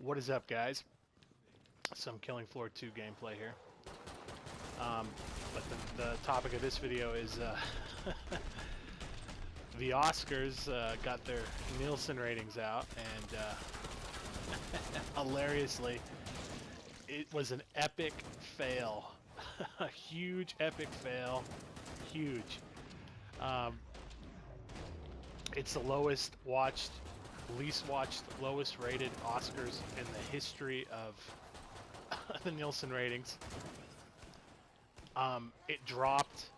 What is up, guys? Some Killing Floor 2 gameplay here. But the topic of this video is the Oscars got their Nielsen ratings out, and hilariously, it was an epic fail. A huge epic fail. Huge. It's the lowest watched, least watched, lowest rated Oscars in the history of the Nielsen ratings. It dropped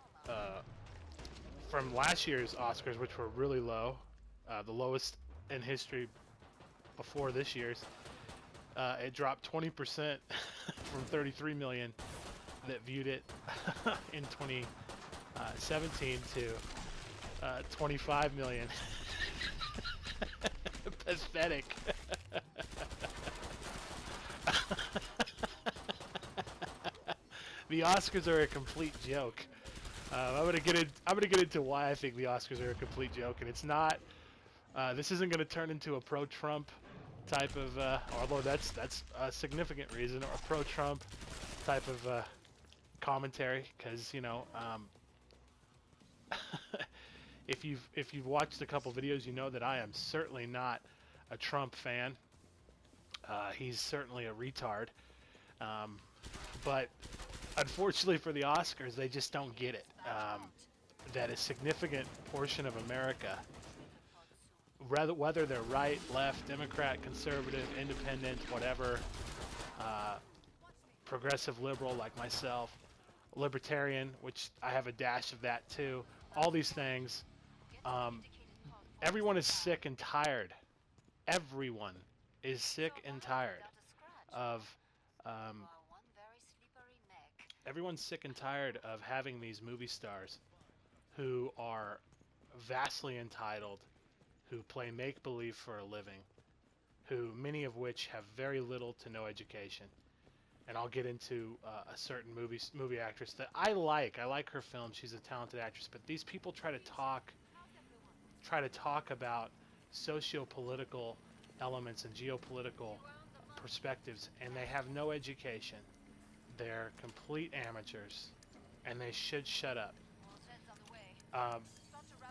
from last year's Oscars, which were really low, the lowest in history before this year's. It dropped 20% from 33 million that viewed it in 2017 to 25 million. Pathetic. The Oscars are a complete joke. I'm gonna get into why I think the Oscars are a complete joke, and it's not. This isn't gonna turn into a pro-Trump type of, although that's a significant reason, or a pro-Trump type of commentary, because if you've watched a couple videos, you know that I am certainly not a Trump fan. He's certainly a retard, but unfortunately for the Oscars, they just don't get it. That a significant portion of America, whether they're right, left, Democrat, conservative, independent, whatever, progressive liberal like myself, libertarian, which I have a dash of that too, all these things, everyone is sick and tired. Everyone is sick and tired of everyone's sick and tired of having these movie stars who are vastly entitled, who play make-believe for a living, who many of which have very little to no education. And I'll get into a certain movie actress that I like. I like her film. She's a talented actress. But these people try to talk about socio-political elements and geopolitical perspectives, and they have no education. They're complete amateurs, and they should shut up.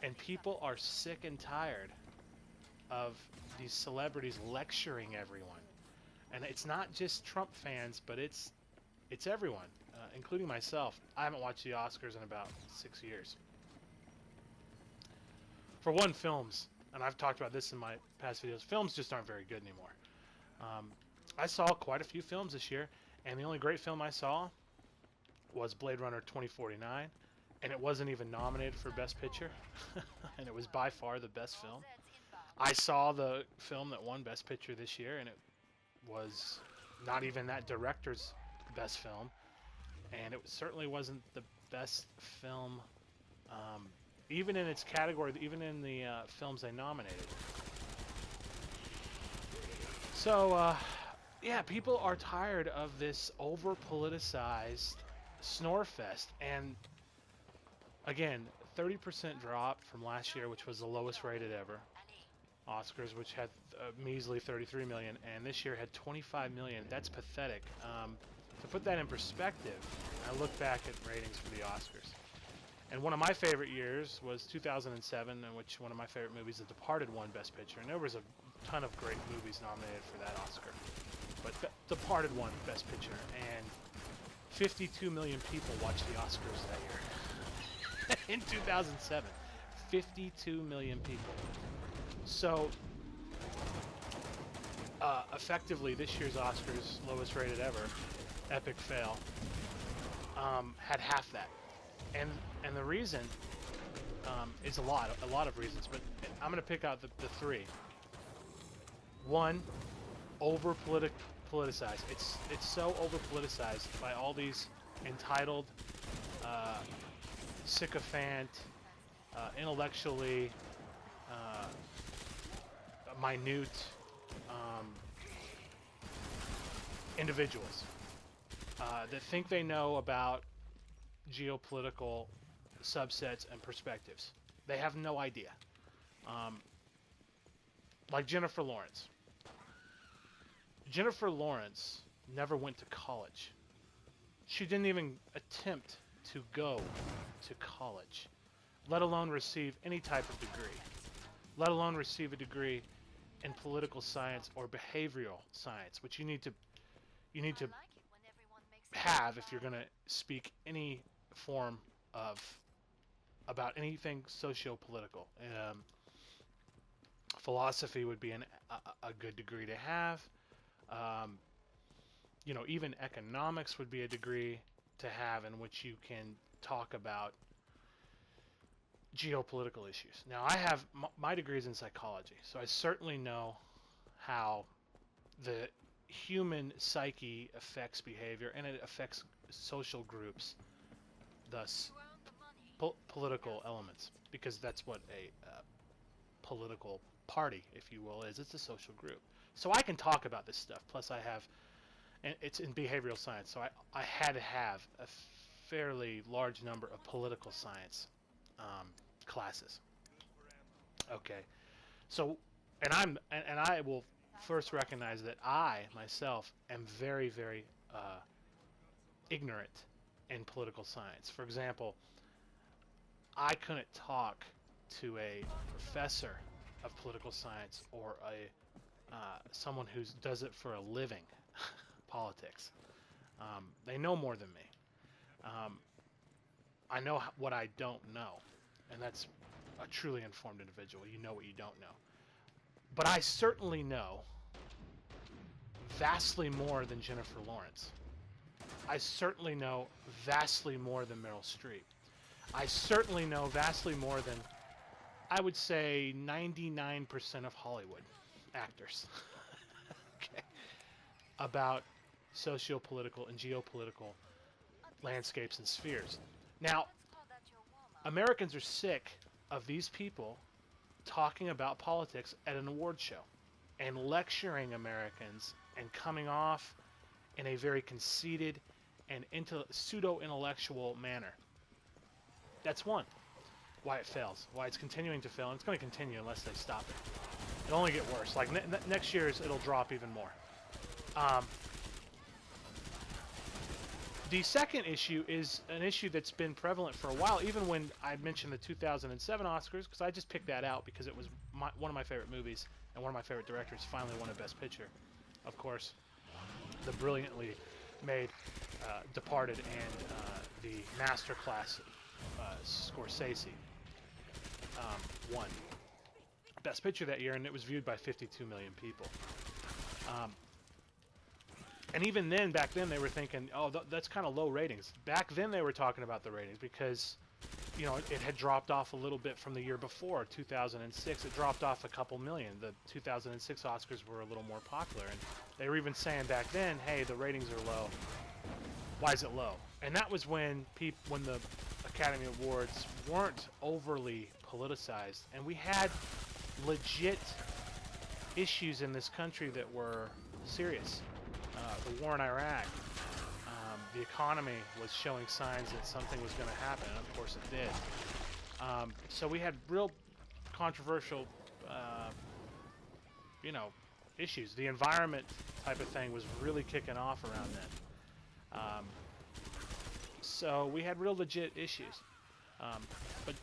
And people are sick and tired of these celebrities lecturing everyone. And it's not just Trump fans, but it's everyone, including myself. I haven't watched the Oscars in about 6 years. For one, films, and I've talked about this in my past videos, films just aren't very good anymore. I saw quite a few films this year, and the only great film I saw was Blade Runner 2049, and it wasn't even nominated for Best Picture, and it was by far the best film. I saw the film that won Best Picture this year, and it was not even that director's best film, and it certainly wasn't the best film, even in its category, even in the films they nominated. So, yeah, people are tired of this over-politicized snore fest, and again, 30% drop from last year, which was the lowest rated ever. Oscars, which had a measly 33 million, and this year had 25 million. That's pathetic. To put that in perspective, I look back at ratings for the Oscars, and one of my favorite years was 2007, in which one of my favorite movies, The Departed, won Best Picture, and there was a ton of great movies nominated for that Oscar, but Departed won Best Picture, and 52 million people watched the Oscars that year. In 2007, 52 million people. So, effectively, this year's Oscars, lowest rated ever, epic fail, had half that, and the reason is a lot of reasons, but I'm gonna pick out the three. One, over politicized. It's so over politicized by all these entitled, sycophant, intellectually minute individuals that think they know about geopolitical subsets and perspectives. They have no idea. Like Jennifer Lawrence. Jennifer Lawrence never went to college. She didn't even attempt to go to college, let alone receive any type of degree, let alone receive a degree in political science or behavioral science, which you need to have if you're going to speak any form of about anything socio-political. Philosophy would be a good degree to have. Um, even economics would be a degree to have in which you can talk about geopolitical issues. Now, I have my degree is in psychology, so I certainly know how the human psyche affects behavior and it affects social groups, thus political elements, because that's what a political party, if you will, is. It's a social group. So I can talk about this stuff. Plus, I have, and it's in behavioral science, so I had to have a fairly large number of political science classes. Okay, so and I will first recognize that I myself am very, very ignorant in political science. For example, I couldn't talk to a professor of political science or a someone who does it for a living, politics. They know more than me. Um, I know what I don't know, and that's a truly informed individual. You know what you don't know. But I certainly know vastly more than Jennifer Lawrence. I certainly know vastly more than Meryl Streep. I certainly know vastly more than, I would say, 99% of Hollywood actors okay, about socio-political and geopolitical landscapes and spheres. Now, Americans are sick of these people talking about politics at an award show and lecturing Americans and coming off in a very conceited and pseudo-intellectual manner. That's one. Why it fails. Why it's continuing to fail. And it's going to continue unless they stop it. It'll only get worse. Like next year's, it'll drop even more. The second issue is an issue that's been prevalent for a while, even when I mentioned the 2007 Oscars, because I just picked that out because it was one of my favorite movies and one of my favorite directors finally won a Best Picture. Of course, the brilliantly made Departed and the masterclass Scorsese won Best Picture that year, and it was viewed by 52 million people. And even then, back then, they were thinking, oh, that's kind of low ratings. Back then, they were talking about the ratings because, it had dropped off a little bit from the year before, 2006. It dropped off a couple million. The 2006 Oscars were a little more popular. And they were even saying back then, hey, the ratings are low. Why is it low? And that was when the Academy Awards weren't overly politicized. And we had legit issues in this country that were serious. The war in Iraq, the economy was showing signs that something was going to happen, and of course it did. So we had real controversial, issues. The environment type of thing was really kicking off around then. So we had real legit issues. But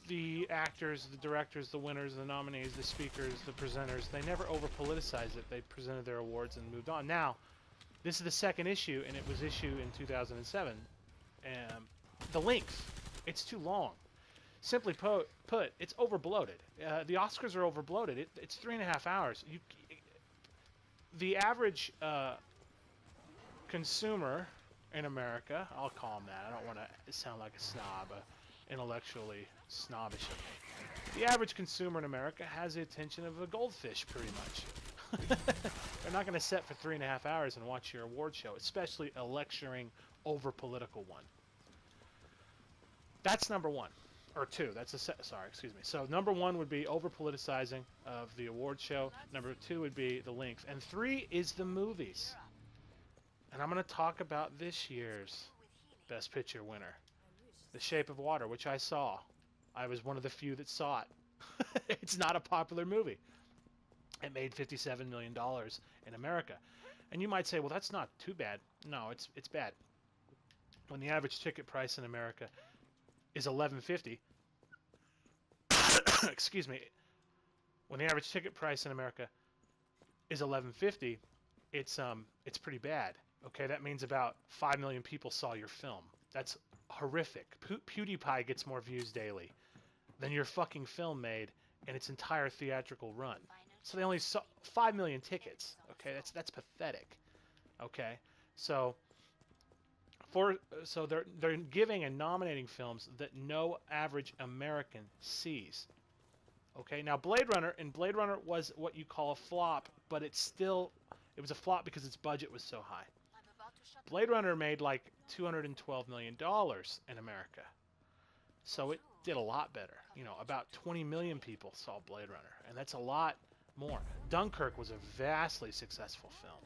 the actors, the directors, the winners, the nominees, the speakers, the presenters, they never over-politicized it. They presented their awards and moved on. Now, this is the second issue, and it was issued in 2007. The length, it's too long. Simply put, it's over-bloated. The Oscars are over-bloated. It's 3.5 hours. The average consumer in America, I'll call him that. I don't want to sound like a snob, intellectually snobbish of me. The average consumer in America has the attention of a goldfish, pretty much. They're not going to sit for 3.5 hours and watch your award show, especially a lecturing over political one. That's number one. Or two. Excuse me. So number one would be over politicizing of the award show. Number two would be the length. And three is the movies. And I'm going to talk about this year's Best Picture winner, The Shape of Water, which I saw. I was one of the few that saw it. It's not a popular movie. It made $57 million in America. And you might say, well, that's not too bad. No, it's bad. When the average ticket price in America is $11.50, excuse me, when the average ticket price in America is $11.50, it's pretty bad. Okay, that means about 5 million people saw your film. That's horrific. PewDiePie gets more views daily than your fucking film made in its entire theatrical run. So they only saw 5 million tickets. Okay, that's pathetic. Okay, so they're giving and nominating films that no average American sees. Okay, now Blade Runner was what you call a flop, but it was a flop because its budget was so high. Blade Runner made like $212 million in America. So it did a lot better. You know, about 20 million people saw Blade Runner, and that's a lot more. Dunkirk was a vastly successful film.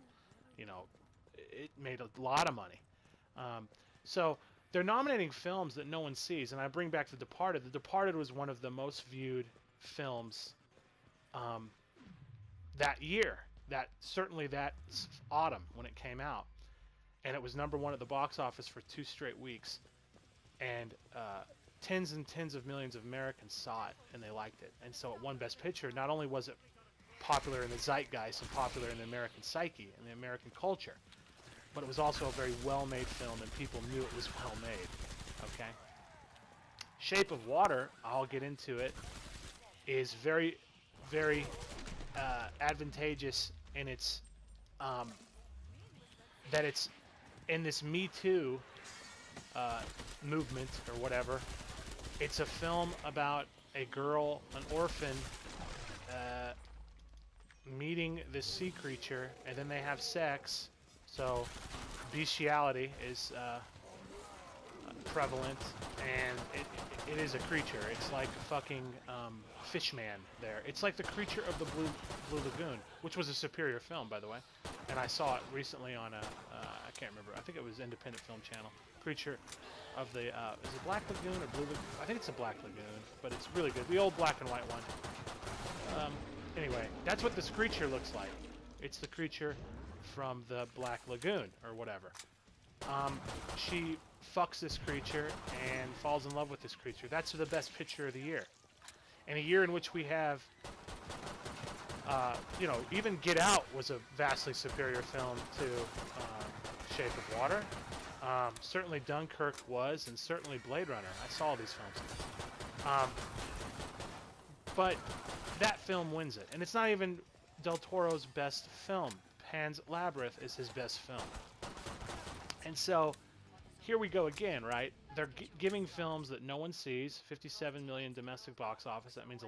You know, it made a lot of money. So they're nominating films that no one sees, and I bring back The Departed. The Departed was one of the most viewed films that year, certainly that autumn when it came out, and it was #1 at the box office for 2 straight weeks, and tens and tens of millions of Americans saw it and they liked it, and so it won Best Picture. Not only was it popular in the zeitgeist and popular in the American psyche and the American culture, but it was also a very well-made film, and people knew it was well-made. Okay. Shape of Water, I'll get into it, is very, very advantageous in its that it's in this Me Too movement or whatever. It's a film about a girl, an orphan, meeting this sea creature, and then they have sex. So bestiality is prevalent, and it is a creature. It's like fucking Fishman there. It's like the creature of the Blue Lagoon, which was a superior film, by the way. And I saw it recently on I can't remember. I think it was Independent Film Channel. Creature of the, is it Black Lagoon or Blue Lagoon? I think it's a Black Lagoon, but it's really good. The old black and white one. Anyway, that's what this creature looks like. It's the creature from the Black Lagoon or whatever. She fucks this creature and falls in love with this creature. That's the best picture of the year. And a year in which we have, you know, even Get Out was a vastly superior film to Shape of Water. Certainly Dunkirk was, and certainly Blade Runner. I saw these films. But that film wins it. And it's not even Del Toro's best film. Pan's Labyrinth is his best film. And so here we go again, right? They're giving films that no one sees. 57 million domestic box office. That means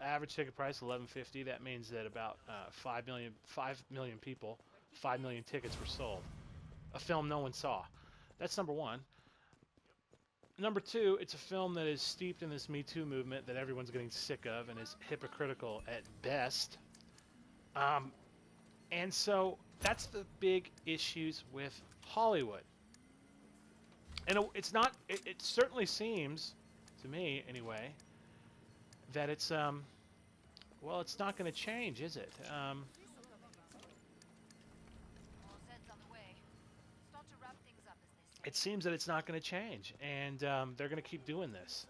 average ticket price $11.50. That means that about 5 million people, 5 million tickets were sold. A film no one saw. That's #1. #2, it's a film that is steeped in this Me Too movement that everyone's getting sick of and is hypocritical at best. And so that's the big issues with Hollywood. And it's not, it certainly seems, to me anyway, that it's, well, it's not going to change, is it? It seems that it's not going to change, and they're going to keep doing this.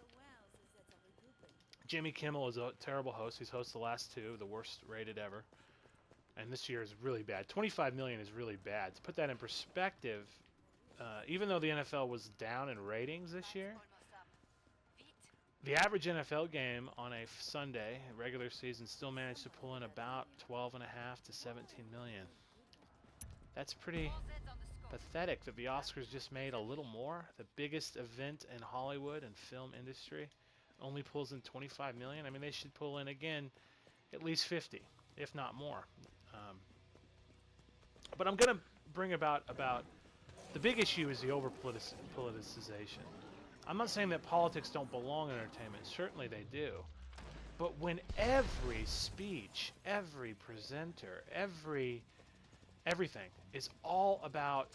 Jimmy Kimmel is a terrible host. He's hosted the last 2, the worst rated ever. And this year is really bad. 25 million is really bad. To put that in perspective, even though the NFL was down in ratings this year, the average NFL game on a Sunday, regular season, still managed to pull in about 12.5 to 17 million. That's pretty pathetic that the Oscars just made a little more. The biggest event in Hollywood and film industry only pulls in 25 million. I mean, they should pull in, again, at least 50, if not more. But I'm going to bring about the big issue is the over-politicization. I'm not saying that politics don't belong in entertainment. Certainly they do. But when every speech, every presenter, everything is all about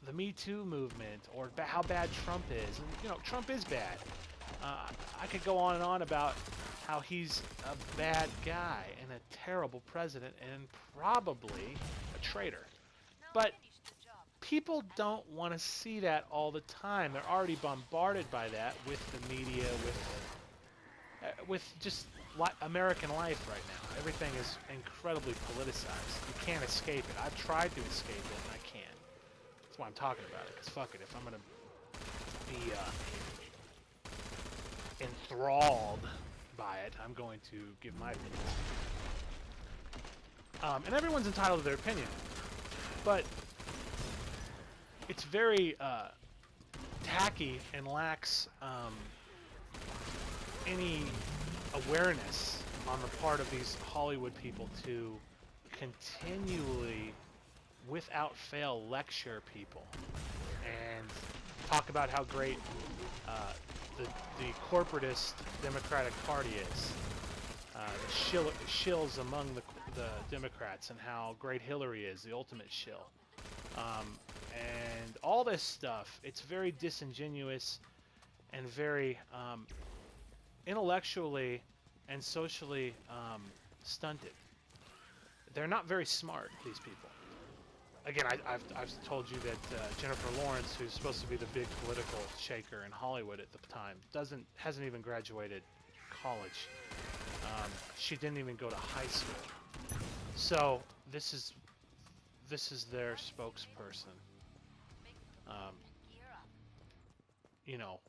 the Me Too movement or how bad Trump is, and you know, Trump is bad. I could go on and on about how he's a bad guy and a terrible president and probably a traitor. But people don't want to see that all the time. They're already bombarded by that with the media, with just American life right now. Everything is incredibly politicized. You can't escape it. I've tried to escape it, and I can't. That's why I'm talking about it, because fuck it. If I'm going to be enthralled by it, I'm going to give my opinions. And everyone's entitled to their opinion. But it's very tacky and lacks any awareness on the part of these Hollywood people to continually, without fail, lecture people and talk about how great the corporatist Democratic Party is, the shills among the Democrats, and how great Hillary is, the ultimate shill. And all this stuff, it's very disingenuous and very intellectually and socially stunted. They're not very smart, these people. Again, I've told you that Jennifer Lawrence, who's supposed to be the big political shaker in Hollywood at the time, hasn't even graduated college. She didn't even go to high school. So this is their spokesperson. You know,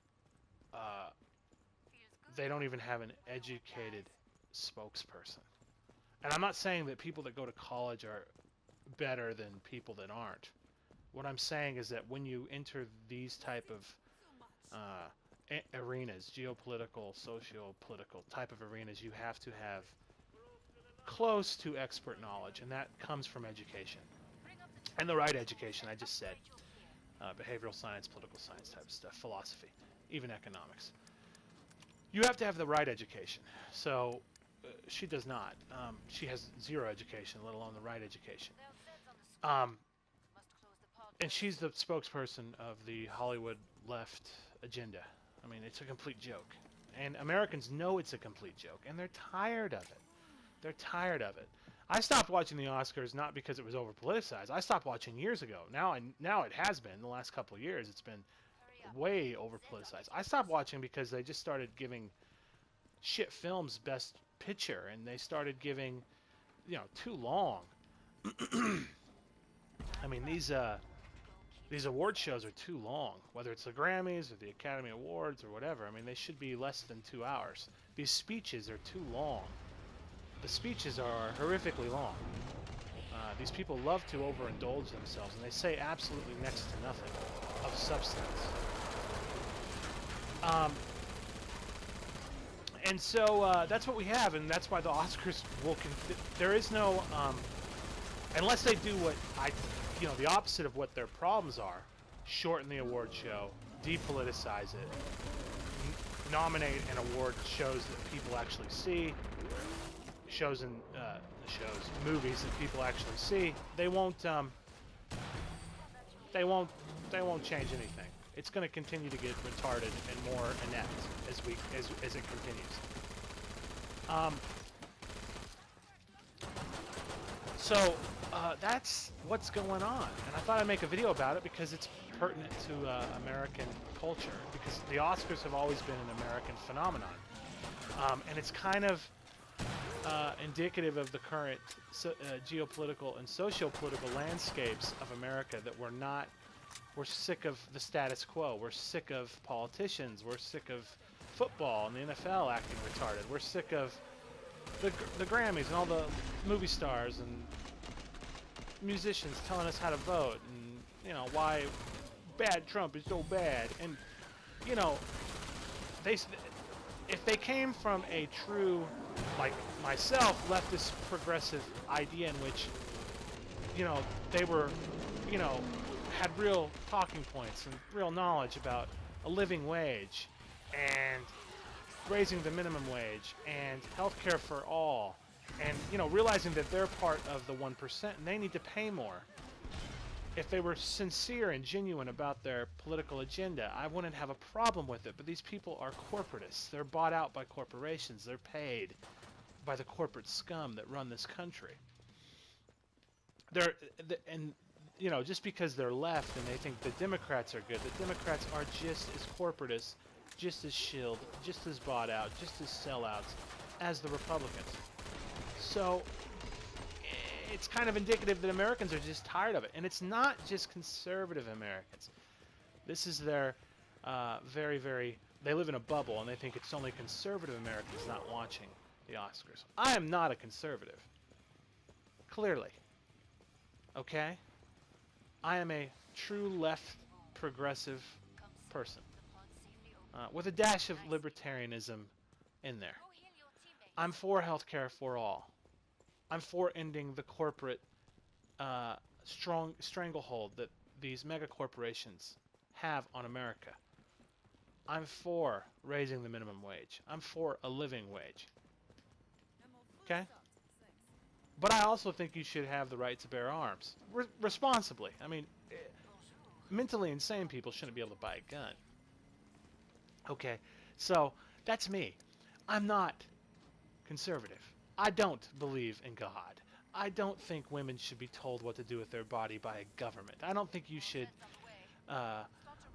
they don't even have an educated spokesperson. And I'm not saying that people that go to college are better than people that aren't. What I'm saying is that when you enter these type of arenas, geopolitical, socio-political type of arenas, you have to have close to expert knowledge, and that comes from education. And the right education, I just said. Behavioral science, political science type of stuff, philosophy, even economics. You have to have the right education. So she does not. She has zero education, let alone the right education. And she's the spokesperson of the Hollywood left agenda. I mean, it's a complete joke. And Americans know it's a complete joke, and they're tired of it. They're tired of it. I stopped watching the Oscars not because it was over-politicized. I stopped watching years ago. Now it has been. The last couple of years, it's been way over-politicized. I stopped watching because they just started giving shit films Best Picture, and they started giving, too long. I mean, these award shows are too long, whether it's the Grammys or the Academy Awards or whatever. I mean, they should be less than 2 hours. These speeches are too long. The speeches are horrifically long. These people love to overindulge themselves, and they say absolutely next to nothing of substance. And so that's what we have, and that's why the Oscars will. There is no, unless they do what the opposite of what their problems are: shorten the award show, depoliticize it, nominate and award shows that people actually see. Movies that people actually see. They won't change anything. It's going to continue to get retarded and more inept as it continues. So that's what's going on, and I thought I'd make a video about it because it's pertinent to American culture, because the Oscars have always been an American phenomenon, and it's kind of indicative of the current geopolitical and socio-political landscapes of America, that we're sick of the status quo. We're sick of politicians. We're sick of football and the NFL acting retarded. We're sick of the Grammys and all the movie stars and musicians telling us how to vote, and why bad Trump is so bad. And if they came from a true, like myself, leftist progressive idea in which they were had real talking points and real knowledge about a living wage and raising the minimum wage and healthcare for all, and realizing that they're part of the 1% and they need to pay more, if they were sincere and genuine about their political agenda, I wouldn't have a problem with it. But these people are corporatists. They're bought out by corporations. They're paid by the corporate scum that run this country. And you know, just because they're left and they think the Democrats are good, the Democrats are just as corporatist, just as shilled, just as bought out, just as sellouts as the Republicans. So it's kind of indicative that Americans are just tired of it. And it's not just conservative Americans. This is their they live in a bubble and they think it's only conservative Americans not watching the Oscars. I am not a conservative. Clearly. Okay? I am a true left progressive person. With a dash of libertarianism in there. I'm for healthcare for all. I'm for ending the corporate strong stranglehold that these mega corporations have on America. I'm for raising the minimum wage. I'm for a living wage. Okay? But I also think you should have the right to bear arms. Responsibly. I mean, mentally insane people shouldn't be able to buy a gun. Okay? So, that's me. I'm not conservative. I don't believe in God. I don't think women should be told what to do with their body by a government. I don't think you should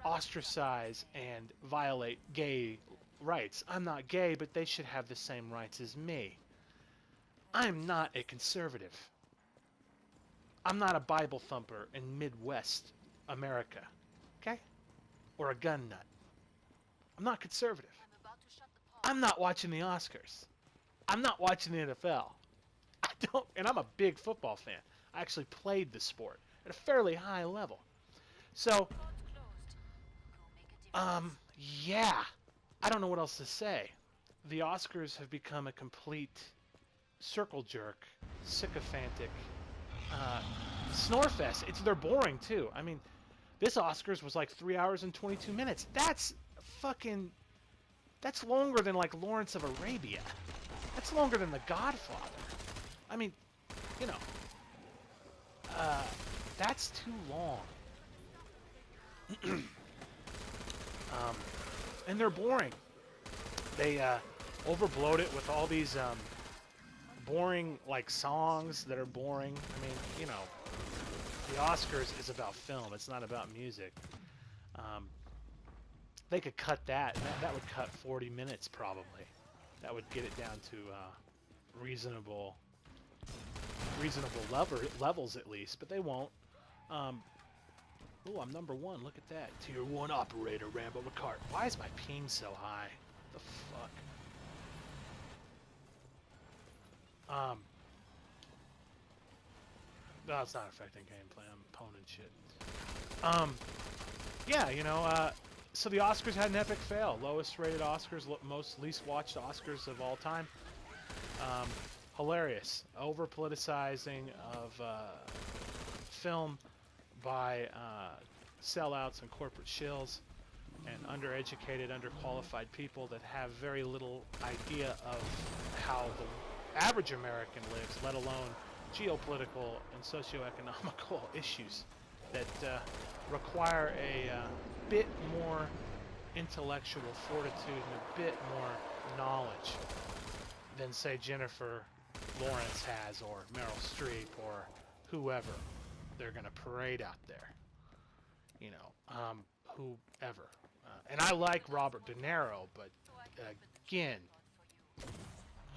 ostracize and violate gay rights. I'm not gay, but they should have the same rights as me. I'm not a conservative. I'm not a Bible thumper in Midwest America. Okay? Or a gun nut. I'm not conservative. I'm not watching the Oscars. I'm not watching the NFL. And I'm a big football fan. I actually played the sport at a fairly high level. So, yeah. I don't know what else to say. The Oscars have become a complete circle jerk, sycophantic, snore fest. They're boring too. I mean, this Oscars was like 3 hours and 22 minutes. That's longer than like Lawrence of Arabia. That's longer than The Godfather. I mean, you know, that's too long. And they're boring. They overbloat it with all these boring like songs that are boring. I mean, you know, the Oscars is about film. It's not about music. They could cut that. That would cut 40 minutes probably. That would get it down to reasonable levels at least, but they won't. Oh, I'm number one. Look at that. Tier 1 operator, Rambo McCart. Why is my ping so high? The fuck? No, it's not affecting gameplay. I'm poning shit. Yeah, you know, so the Oscars had an epic fail. Lowest rated Oscars, least watched Oscars of all time. Hilarious. Over politicizing of film by sellouts and corporate shills and undereducated, underqualified people that have very little idea of how the average American lives, let alone geopolitical and socioeconomical issues that require a bit more intellectual fortitude and a bit more knowledge than, say, Jennifer Lawrence has, or Meryl Streep, or whoever they're going to parade out there. You know, whoever. And I like Robert De Niro, but again,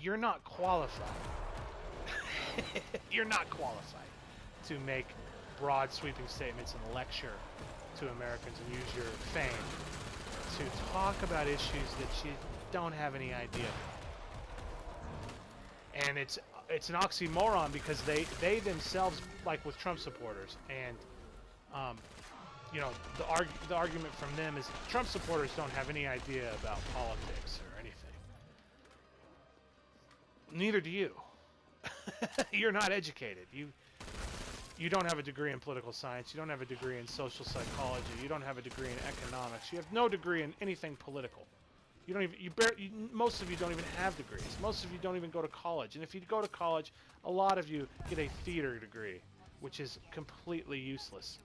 you're not qualified. You're not qualified to make broad sweeping statements and lecture to Americans and use your fame to talk about issues that you don't have any idea about. And it's an oxymoron because they themselves, like with Trump supporters, and you know, the argument from them is Trump supporters don't have any idea about politics or anything. Neither do you. You're not educated. You don't have a degree in political science. You don't have a degree in social psychology. You don't have a degree in economics. You have no degree in anything political. You don't even. Most of you don't even have degrees. Most of you don't even go to college. And if you go to college, a lot of you get a theater degree, which is completely useless.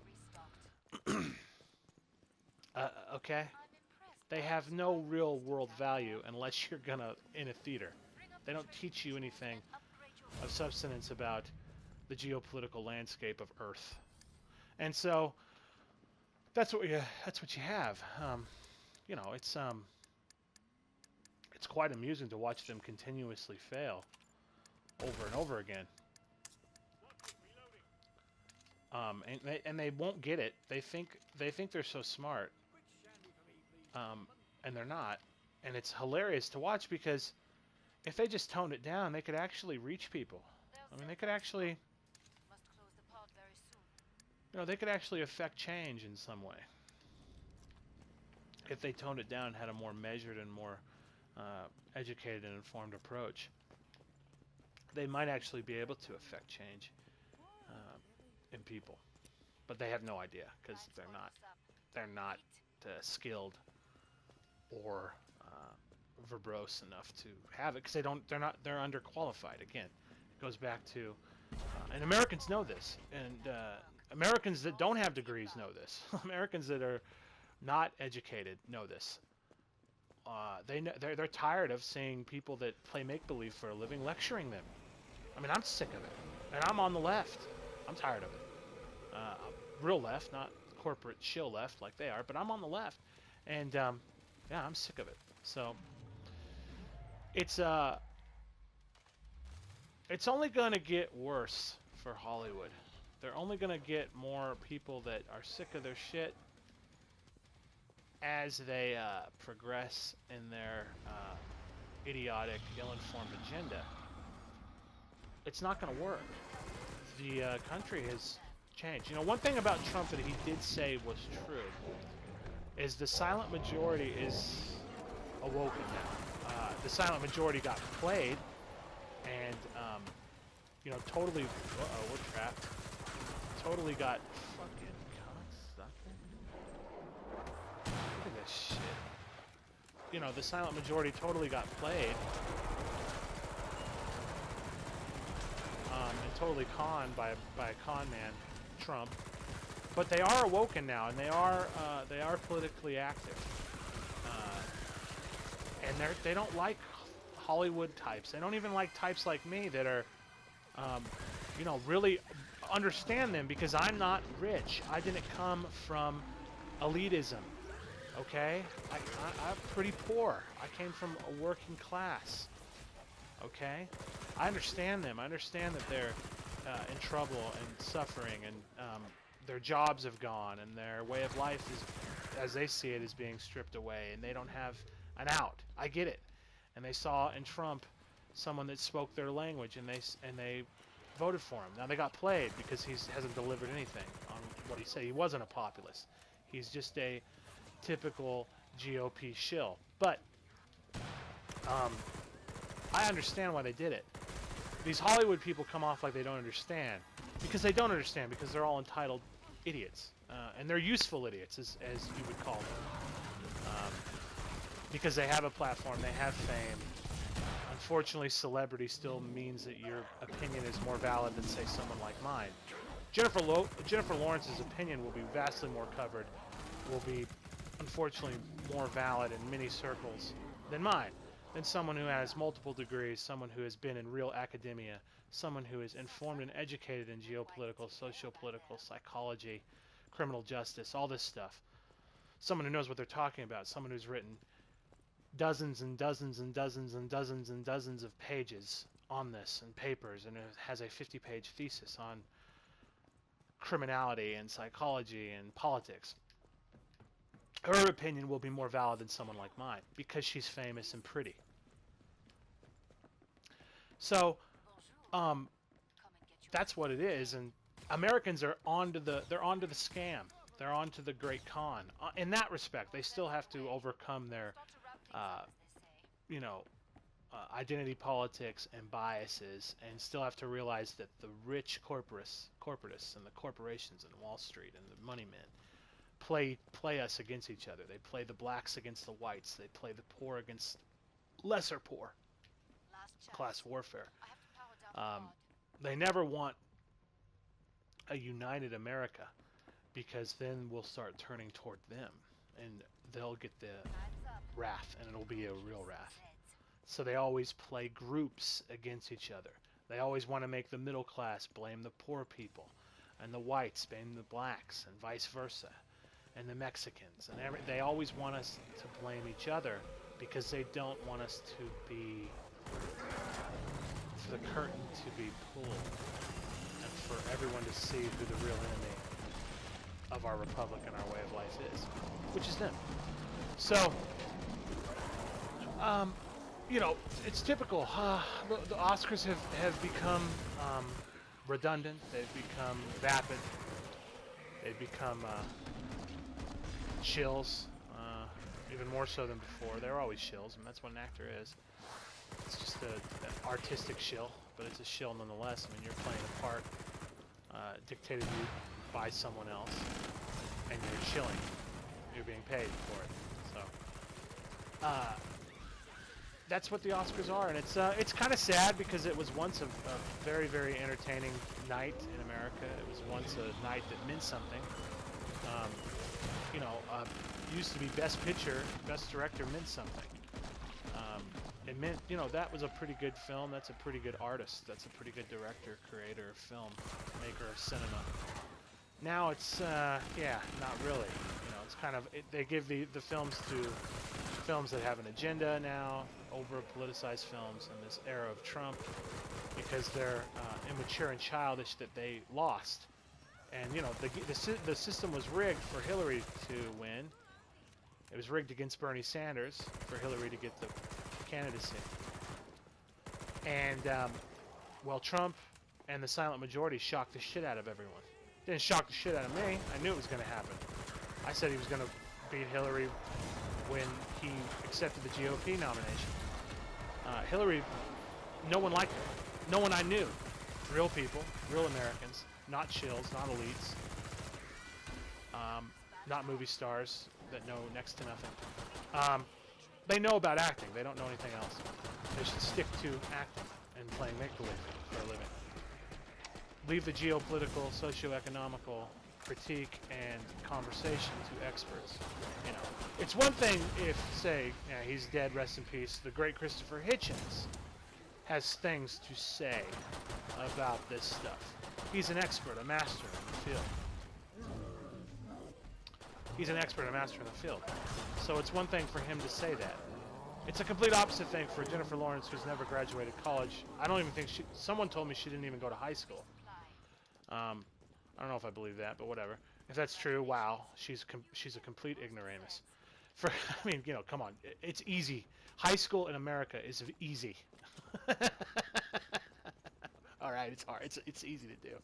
Okay? They have no real world value unless you're gonna in a theater. They don't teach you anything of substance about the geopolitical landscape of Earth. And so that's what you have. You know, it's quite amusing to watch them continuously fail over and over again. And they won't get it. They think they're so smart, and they're not. And it's hilarious to watch because if they just toned it down, they could actually reach people. I mean, they could actually, they could actually affect change in some way if they toned it down and had a more measured and more educated and informed approach. They might actually be able to affect change in people, but they have no idea because they're not skilled or verbose enough to have it because they're underqualified. Again, it goes back to and Americans know this, and Americans that don't have degrees know this. Americans that are not educated know this. They're tired of seeing people that play make-believe for a living lecturing them. I mean, I'm sick of it, and I'm on the left. I'm tired of it. Real left, not corporate shill left like they are, but I'm on the left, and yeah, I'm sick of it. So it's only going to get worse for Hollywood. They're only going to get more people that are sick of their shit as they progress in their idiotic, ill-informed agenda. It's not going to work. The country has changed. You know, one thing about Trump that he did say was true is the silent majority is awoken now. The silent majority got played and, totally... Uh-oh, we're trapped. Totally got fucking cocksucker. Look at this shit. The silent majority totally got played. And totally conned by a con man, Trump. But they are awoken now, and they are politically active. And they don't like Hollywood types. They don't even like types like me that are, really understand them because I'm not rich. I didn't come from elitism. Okay, I'm pretty poor. I came from a working class. Okay, I understand them. I understand that they're in trouble and suffering, and their jobs have gone, and their way of life is, as they see it, is being stripped away, and they don't have an out. I get it. And they saw in Trump someone that spoke their language, and they voted for him. Now they got played because he hasn't delivered anything on what he said. He wasn't a populist. He's just a typical GOP shill. But I understand why they did it. These Hollywood people come off like they don't understand because they don't understand because they're all entitled idiots. And they're useful idiots, as you would call them. Because they have a platform, they have fame. Unfortunately, celebrity still means that your opinion is more valid than, say, someone like mine. Jennifer Lawrence's opinion will be vastly more covered, will be, unfortunately, more valid in many circles than mine, than someone who has multiple degrees, someone who has been in real academia, someone who is informed and educated in geopolitical, socio-political, psychology, criminal justice, all this stuff. Someone who knows what they're talking about, someone who's written dozens and dozens and dozens and dozens and dozens of pages on this and papers, and it has a 50-page thesis on criminality and psychology and politics. Her opinion will be more valid than someone like mine because she's famous and pretty. So, that's what it is, and Americans are onto the scam. They're onto the great con. In that respect, they still have to overcome their identity politics and biases, and still have to realize that the rich corporatists and the corporations and Wall Street and the money men play us against each other. They play the blacks against the whites. They play the poor against lesser poor. Class warfare. They never want a united America because then we'll start turning toward them, and they'll get the wrath, and it'll be a real wrath. So they always play groups against each other. They always want to make the middle class blame the poor people, and the whites blame the blacks, and vice versa, and the Mexicans, and they always want us to blame each other because they don't want us to be, for the curtain to be pulled, and for everyone to see who the real enemy of our republic and our way of life is, which is them. So, you know, it's typical. The Oscars have become redundant. They've become vapid. They've become shills, even more so than before. They're always shills, and that's what an actor is. It's just an artistic shill, but it's a shill nonetheless. I mean, you're playing a part dictated to you by someone else, and you're shilling. You're being paid for it. So, that's what the Oscars are, and it's kind of sad because it was once a very, very entertaining night in America. It was once a night that meant something. You know, used to be Best Picture, Best Director meant something. It meant, you know, that was a pretty good film. That's a pretty good artist. That's a pretty good director, creator of film, maker of cinema. Now it's, yeah, not really. You know, it's kind of, they give the films to films that have an agenda now, over-politicized films in this era of Trump, because they're immature and childish that they lost. And, you know, the system was rigged for Hillary to win. It was rigged against Bernie Sanders for Hillary to get the candidacy. And, well, Trump and the silent majority shocked the shit out of everyone. Didn't shock the shit out of me. I knew it was going to happen. I said he was going to beat Hillary when he accepted the GOP nomination. Hillary, no one liked her. No one I knew. Real people, real Americans, not shills, not elites, not movie stars that know next to nothing. They know about acting. They don't know anything else. They should stick to acting and playing make-believe for a living. Leave the geopolitical, socio-economical critique and conversation to experts. You know, it's one thing if, say, yeah, he's dead, rest in peace, the great Christopher Hitchens has things to say about this stuff. He's an expert, a master in the field. He's an expert, a master in the field. So it's one thing for him to say that. It's a complete opposite thing for Jennifer Lawrence, who's never graduated college. I don't even think someone told me she didn't even go to high school. I don't know if I believe that, but whatever. If that's true, wow, she's a complete ignoramus. I mean, you know, come on, it's easy. High school in America is easy. All right, it's hard. It's easy to do.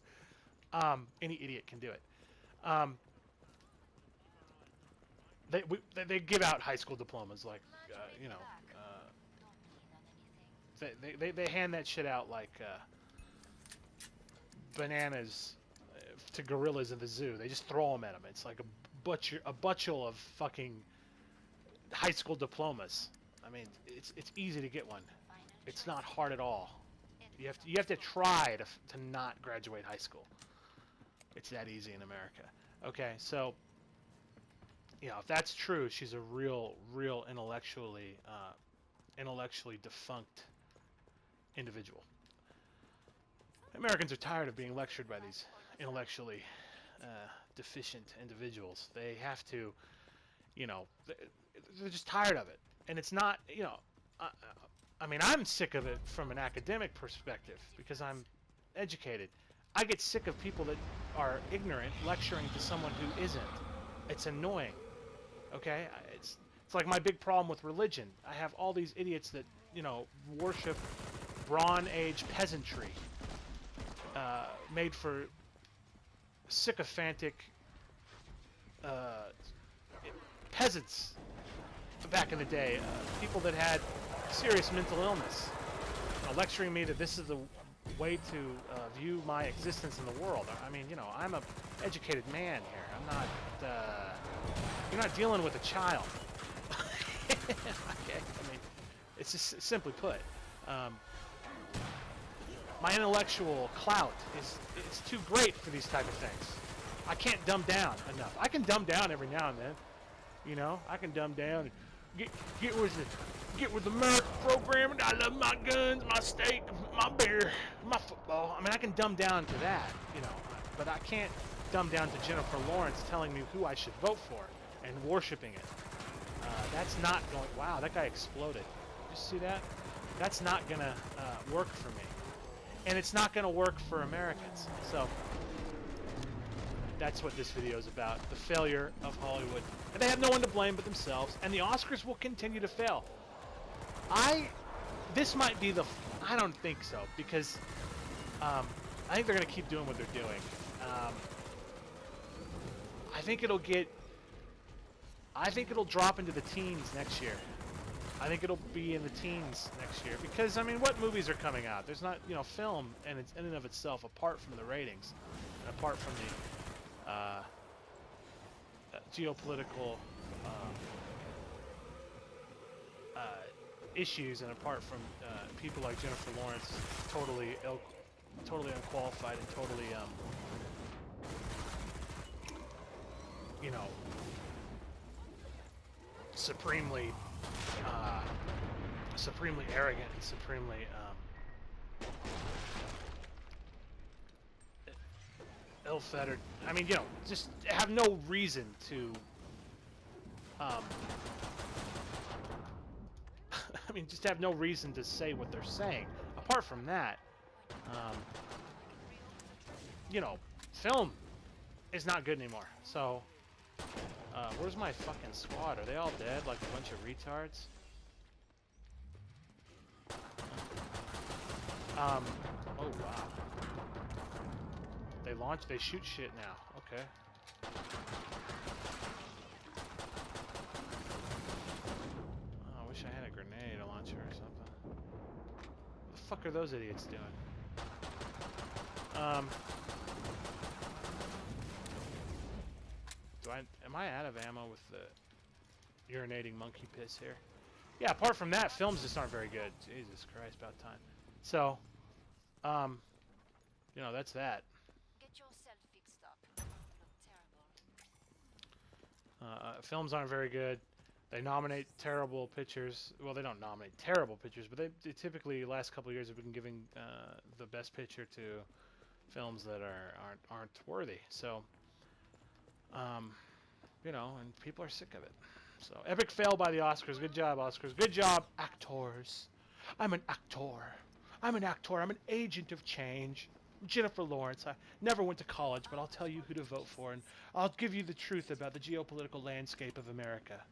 Any idiot can do it. They give out high school diplomas like, you know, they hand that shit out like bananas to gorillas in the zoo. They just throw them at them. It's like a bushel of fucking high school diplomas. I mean, it's easy to get one. It's not hard at all. You have to try to not graduate high school. It's that easy in America. Okay, so, you know, if that's true, she's a real intellectually defunct individual. Americans are tired of being lectured by these intellectually deficient individuals. They have to, you know, they're just tired of it. And it's not, you know, I mean, I'm sick of it from an academic perspective because I'm educated. I get sick of people that are ignorant lecturing to someone who isn't. It's annoying. Okay? It's like my big problem with religion. I have all these idiots that, you know, worship Bronze Age peasantry made for sycophantic peasants back in the day, people that had serious mental illness, lecturing me that this is the way to view my existence in the world. I mean, you know, I'm a educated man here. I'm not, you're not dealing with a child. Okay, I mean, it's just simply put. My intellectual clout is too great for these type of things. I can't dumb down enough. I can dumb down every now and then. You know, I can dumb down and get with the American program, and I love my guns, my steak, my beer, my football. I mean, I can dumb down to that, you know, but I can't dumb down to Jennifer Lawrence telling me who I should vote for and worshiping it. That's not going. Wow, that guy exploded. Did you see that? That's not gonna work for me, and it's not gonna work for Americans. So that's what this video is about: the failure of Hollywood, and they have no one to blame but themselves. And the Oscars will continue to fail. This might be the. I don't think so, because I think they're gonna keep doing what they're doing. I think it'll drop into the teens next year. I think it'll be in the teens next year because, I mean, what movies are coming out? There's not, you know, film and it's in and of itself, apart from the ratings, and apart from the geopolitical issues, and apart from people like Jennifer Lawrence, totally unqualified and totally, you know, supremely arrogant and supremely ill-fettered. I mean, you know, just have no reason to I mean, just have no reason to say what they're saying. Apart from that, you know, film is not good anymore. So where's my fucking squad? Are they all dead like a bunch of retards? Oh wow. They shoot shit now. Okay. Oh, I wish I had a grenade launcher or something. What the fuck are those idiots doing? Am I out of ammo with the urinating monkey piss here? Yeah, apart from that, films just aren't very good. Jesus Christ, about time. So, you know, that's that. Get yourself fixed up. You look terrible. Films aren't very good. They nominate terrible pictures. Well, they don't nominate terrible pictures, but they typically, the last couple of years, have been giving the best picture to films that aren't worthy. So, you know, and people are sick of it. So, epic fail by the Oscars. Good job, Oscars. Good job, actors. I'm an actor. I'm an actor. I'm an agent of change. Jennifer Lawrence. I never went to college, but I'll tell you who to vote for, and I'll give you the truth about the geopolitical landscape of America.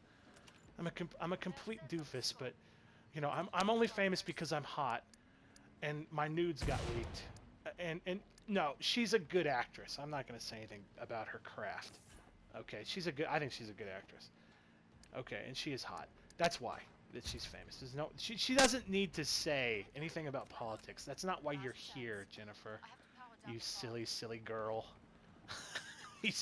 I'm a complete doofus, but, you know, I'm only famous because I'm hot, and my nudes got leaked. And no, she's a good actress. I'm not going to say anything about her craft. Okay, I think she's a good actress. Okay, and she is hot. That's why that she's famous. There's no, she doesn't need to say anything about politics. That's not why you're here, Jennifer. You silly girl. you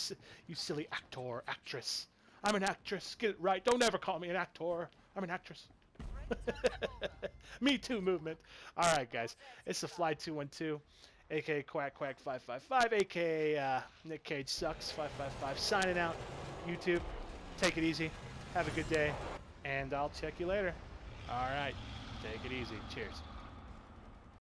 silly actor, actress. I'm an actress. Get it right. Don't ever call me an actor. I'm an actress. Me Too movement. All right, guys. It's the Fly 212, aka Quack 555, aka Nick Cage Sucks 555. Signing out. YouTube. Take it easy. Have a good day, and I'll check you later. All right. Take it easy. Cheers.